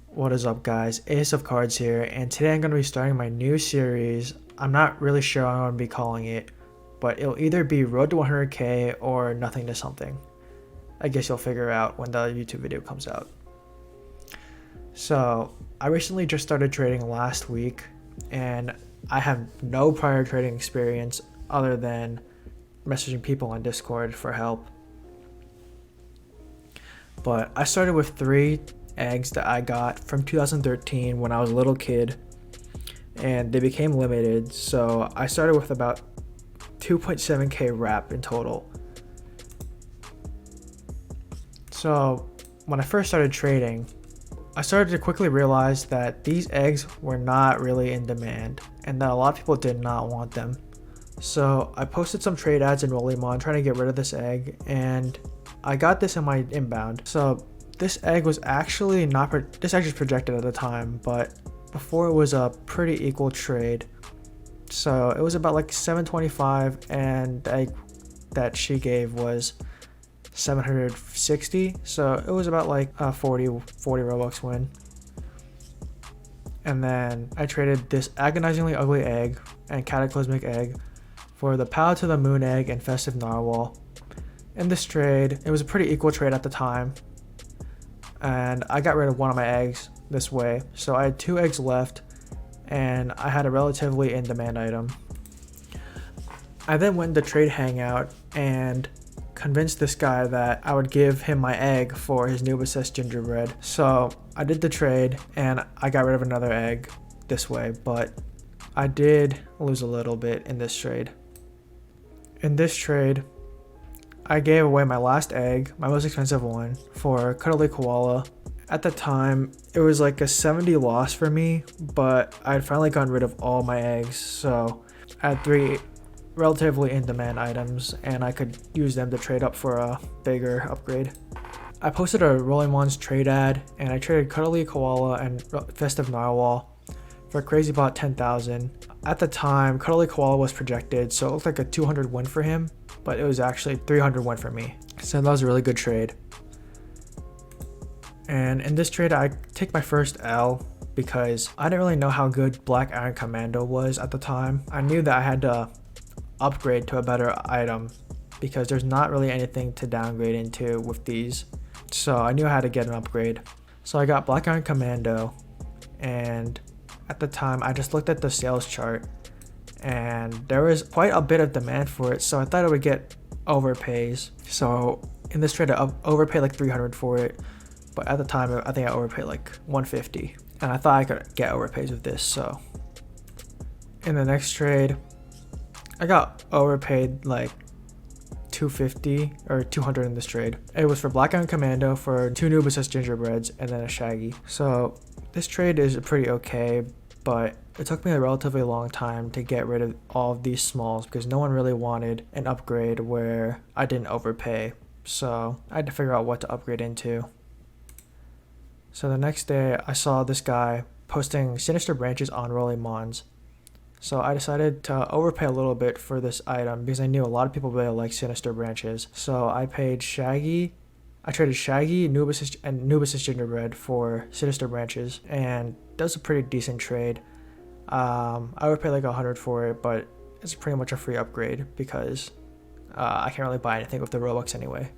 What is up, guys? Ace of Cards here, and today I'm going to be starting my new series. I'm not really sure what I'm going to be calling it, but it'll either be Road to 100k or Nothing to Something. I guess you'll figure out when the YouTube video comes out. So, I recently just started trading last week, and I have no prior trading experience other than messaging people on Discord for help. But I started with 3 eggs that I got from 2013 when I was a little kid, and they became limited, so I started with about 2.7k wrap in total. So when I first started trading, I started to quickly realize that these eggs were not really in demand and that a lot of people did not want them. So I posted some trade ads in Rollimon trying to get rid of this egg, and I got this in my inbound. So this egg was actually this egg was projected at the time, but before it was a pretty equal trade. So it was about like 725, and the egg that she gave was 760. So it was about like a 40 Robux win. And then I traded this agonizingly ugly egg and cataclysmic egg for the Power to the Moon egg and festive narwhal. In this trade, it was a pretty equal trade at the time, and I got rid of one of my eggs this way, so I had 2 eggs left and I had a relatively in-demand item. I then went to Trade Hangout and convinced this guy that I would give him my egg for his new obsessed gingerbread. So I did the trade and I got rid of another egg this way, but I did lose a little bit in this trade. In this trade, I gave away my last egg, my most expensive one, for Cuddly Koala. At the time, it was like a 70 loss for me, but I had finally gotten rid of all my eggs, so I had 3 relatively in-demand items, and I could use them to trade up for a bigger upgrade. I posted a Rollimon's trade ad, and I traded Cuddly Koala and Festive Narwhal for Crazy Bot 10,000. At the time, Cuddly Koala was projected, so it looked like a 200 win for him, but it was actually 300 win for me. So that was a really good trade. And in this trade, I take my first L because I didn't really know how good Black Iron Commando was at the time. I knew that I had to upgrade to a better item because there's not really anything to downgrade into with these. So I knew I had to get an upgrade. So I got Black Iron Commando, and at the time I just looked at the sales chart and there was quite a bit of demand for it, so I thought I would get overpays. So in this trade I overpaid like 300 for it, but at the time I think I overpaid like 150, and I thought I could get overpays with this. So in the next trade I got overpaid like 250 or 200 in this trade. It was for Black Iron Commando for 2 new obsessed gingerbreads and then a Shaggy. So this trade is pretty okay, but it took me a relatively long time to get rid of all of these smalls because no one really wanted an upgrade where I didn't overpay. So I had to figure out what to upgrade into. So the next day I saw this guy posting Sinister Branches on Rollimons. So I decided to overpay a little bit for this item because I knew a lot of people really like Sinister Branches. So I traded Shaggy, and New Obsessed Gingerbread for Sinister Branches, and that was a pretty decent trade. I overpaid like 100 for it, but it's pretty much a free upgrade because I can't really buy anything with the Robux anyway.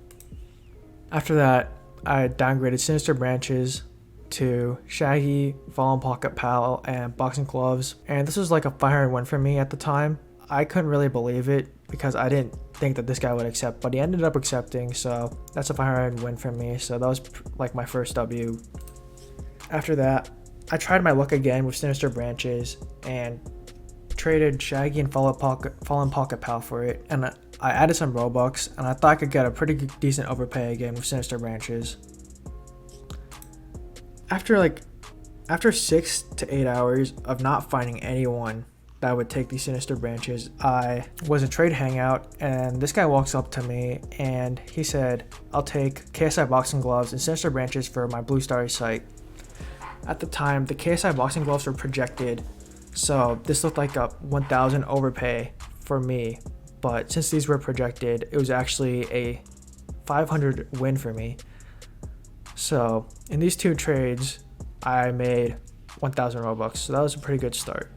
After that, I downgraded Sinister Branches to Shaggy, Fallen Pocket Pal, and Boxing Gloves, and this was like a 500 win for me at the time. I couldn't really believe it because I didn't think that this guy would accept, but he ended up accepting, so that's a 500 win for me. So that was like my first W. After that, I tried my luck again with Sinister Branches and traded Shaggy and Fallen Pocket Pal for it, and I added some Robux, and I thought I could get a pretty decent overpay again with Sinister Branches. After 6 to 8 hours of not finding anyone that would take these Sinister Branches, I was in Trade Hangout, and this guy walks up to me and he said, "I'll take KSI Boxing Gloves and Sinister Branches for my Blue Starry site." At the time, the KSI Boxing Gloves were projected, so this looked like a 1000 overpay for me, but since these were projected, it was actually a 500 win for me. So in these 2 trades, I made 1,000 Robux. So that was a pretty good start.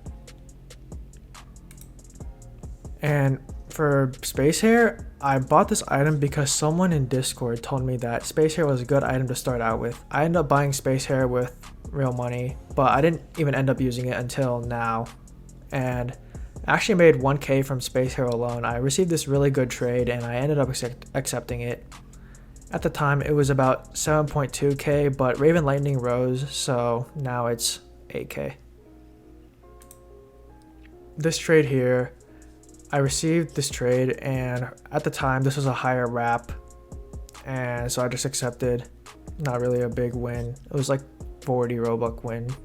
And for Space Hair, I bought this item because someone in Discord told me that Space Hair was a good item to start out with. I ended up buying Space Hair with real money, but I didn't even end up using it until now. And I actually made 1k from Space Hair alone. I received this really good trade and I ended up accepting it. At the time it was about 7.2k, but Raven Lightning rose, so now it's 8k. This trade here, I received this trade, and at the time this was a higher wrap, and so I just accepted. Not really a big win. It was like 40 Robux win.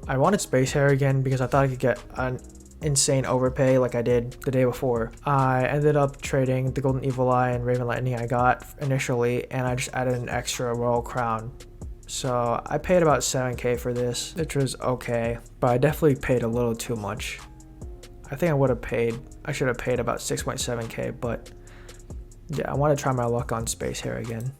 I wanted Space Hair again because I thought I could get an insane overpay like I did the day before. I ended up trading the Golden Evil Eye and Raven Lightning I got initially, and I just added an extra Royal Crown. So I paid about 7k for this, which was okay, but I definitely paid a little too much. I think I should have paid about 6.7k, but yeah, I want to try my luck on Space Hair again.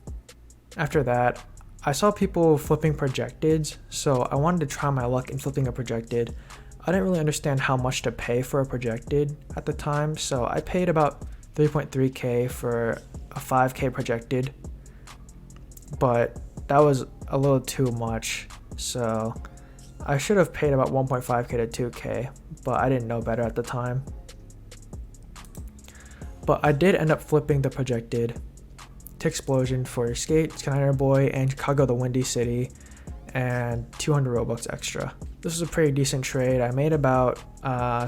After that, I saw people flipping projectids, so I wanted to try my luck in flipping a projectid. I didn't really understand how much to pay for a projectid at the time, so I paid about 3.3k for a 5k projectid, but that was a little too much, so I should have paid about 1.5k to 2k, but I didn't know better at the time. But I did end up flipping the projected to Explosion for Skate, Skyner Boy, and Chicago the Windy City, and 200 Robux extra. This was a pretty decent trade. I made about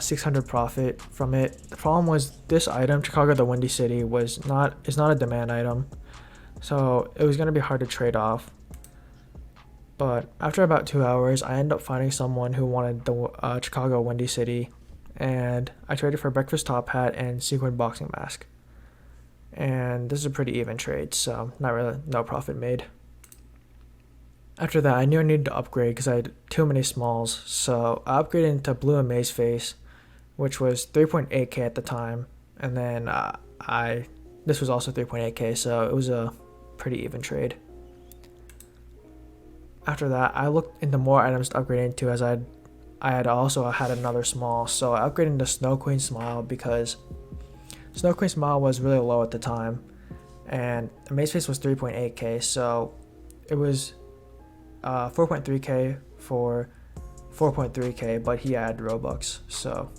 600 profit from it. The problem was this item, Chicago the Windy City, is not a demand item, so it was going to be hard to trade off. But after about 2 hours, I ended up finding someone who wanted the Chicago Windy City, and I traded for Breakfast Top Hat and Sequin Boxing Mask. And this is a pretty even trade, so no profit made. After that, I knew I needed to upgrade because I had too many smalls, so I upgraded into Blue Amaze Face, which was 3.8k at the time, and then this was also 3.8k, so it was a pretty even trade. After that, I looked into more items to upgrade into, as I had also had another small, so I upgraded into Snow Queen Smile because Snow Queen Smile was really low at the time, and Amaze Face was 3.8k, so it was 4.3k for 4.3k, but he had Robux, so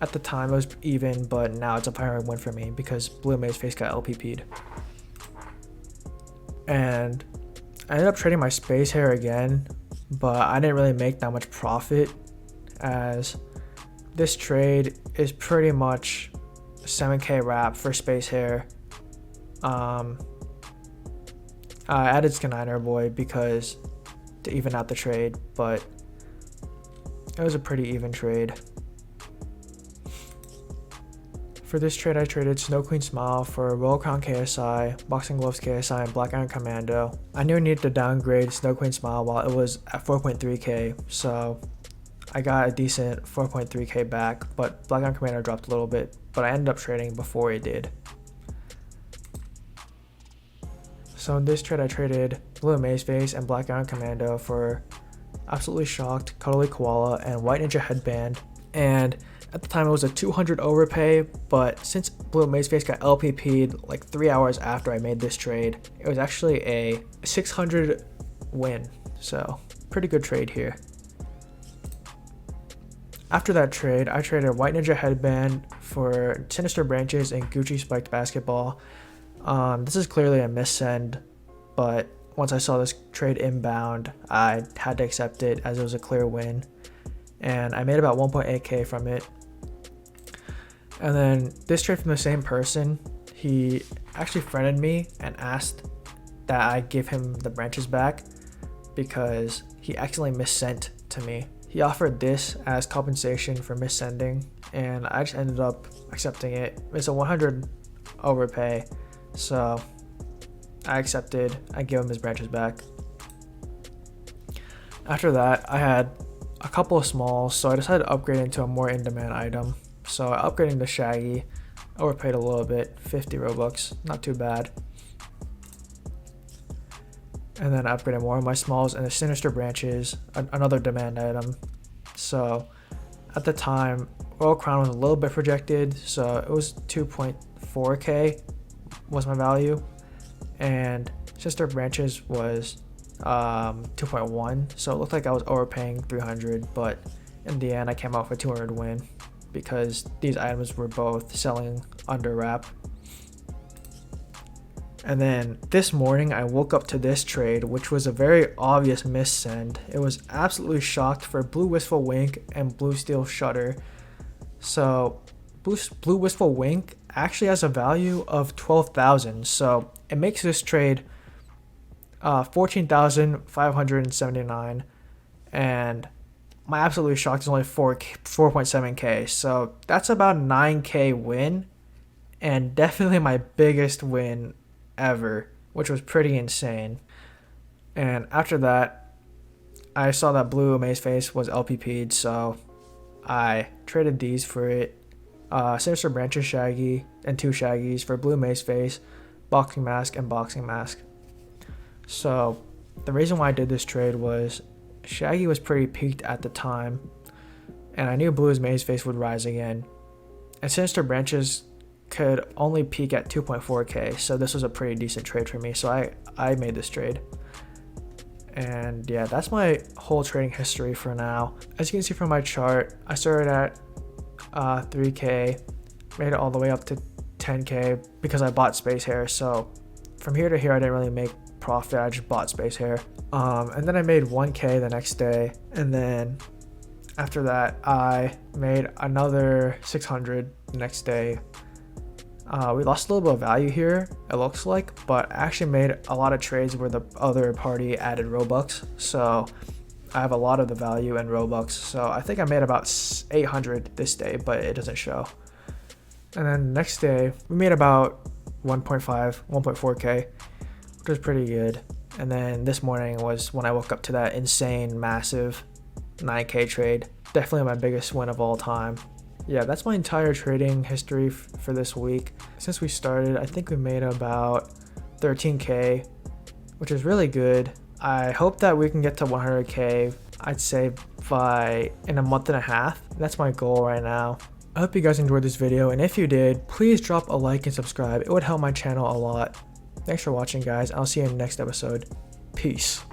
at the time it was even, but now it's a primary win for me because Blue Amaze Face got LPP'd. And I ended up trading my Space Hair again, but I didn't really make that much profit, as this trade is pretty much 7k wrap for Space Hair. I added Skyner Boy because to even out the trade, but it was a pretty even trade. For this trade, I traded Snow Queen Smile for Royal Crown KSI, Boxing Gloves KSI, and Black Iron Commando. I knew I needed to downgrade Snow Queen Smile while it was at 4.3k, so I got a decent 4.3k back, but Black Iron Commando dropped a little bit, but I ended up trading before it did. So in this trade, I traded Blue Amaze Face and Black Iron Commando for Absolutely Shocked, Cuddly Koala, and White Ninja Headband. And at the time it was a 200 overpay, but since Blue Amaze Face got LPP'd like 3 hours after I made this trade, it was actually a 600 win, so pretty good trade here. After that trade, I traded White Ninja Headband for Sinister Branches and Gucci Spiked Basketball. This is clearly a missend, but once I saw this trade inbound, I had to accept it as it was a clear win, and I made about 1.8k from it. And then this trade from the same person, he actually friended me and asked that I give him the branches back because he accidentally missent to me. He offered this as compensation for missending, and I just ended up accepting it. It's a 100 overpay, so I accepted. I gave him his branches back. After that, I had a couple of smalls, so I decided to upgrade into a more in-demand item. So I upgraded into Shaggy, overpaid a little bit, 50 Robux, not too bad. And then I upgraded more of my smalls and the sinister branches, another demand item. So at the time, Royal Crown was a little bit projected, so it was 2.4k was my value, and Sister Branches was 2.1, so it looked like I was overpaying 300, but in the end I came out with a 200 win because these items were both selling under wrap. And then this morning I woke up to this trade, which was a very obvious miss send. It was absolutely shocked for Blue Wistful Wink and Blue Steel Shutter. So Blue Wistful Wink actually has a value of 12,000, so it makes this trade 14,579, and my absolute shock is only 4.7k, so that's about 9k win, and definitely my biggest win ever, which was pretty insane. And after that, I saw that Blue Amaze Face was LPP'd, so I traded these for it. Sinister Branches Shaggy and 2 Shaggies for Blue Maze Face, Boxing Mask, and Boxing Mask. So the reason why I did this trade was Shaggy was pretty peaked at the time, and I knew Blue's Maze Face would rise again. And Sinister Branches could only peak at 2.4k, so this was a pretty decent trade for me, so I made this trade. And yeah, that's my whole trading history for now. As you can see from my chart, I started at 3k, made it all the way up to 10k because I bought Space Hair. So from here to here I didn't really make profit, I just bought Space Hair. And then I made 1k the next day, and then after that I made another 600 the next day. We lost a little bit of value here, it looks like, but I actually made a lot of trades where the other party added Robux, so I have a lot of the value in Robux. So I think I made about 800 this day, but it doesn't show. And then next day we made about 1.4k, which was pretty good. And then this morning was when I woke up to that insane massive 9k trade, definitely my biggest win of all time. Yeah, that's my entire trading history for this week. Since we started, I think we made about 13k, which is really good. I hope that we can get to 100k, I'd say in a month and a half. That's my goal right now. I hope you guys enjoyed this video, and if you did, please drop a like and subscribe. It would help my channel a lot. Thanks for watching, guys. I'll see you in the next episode. Peace.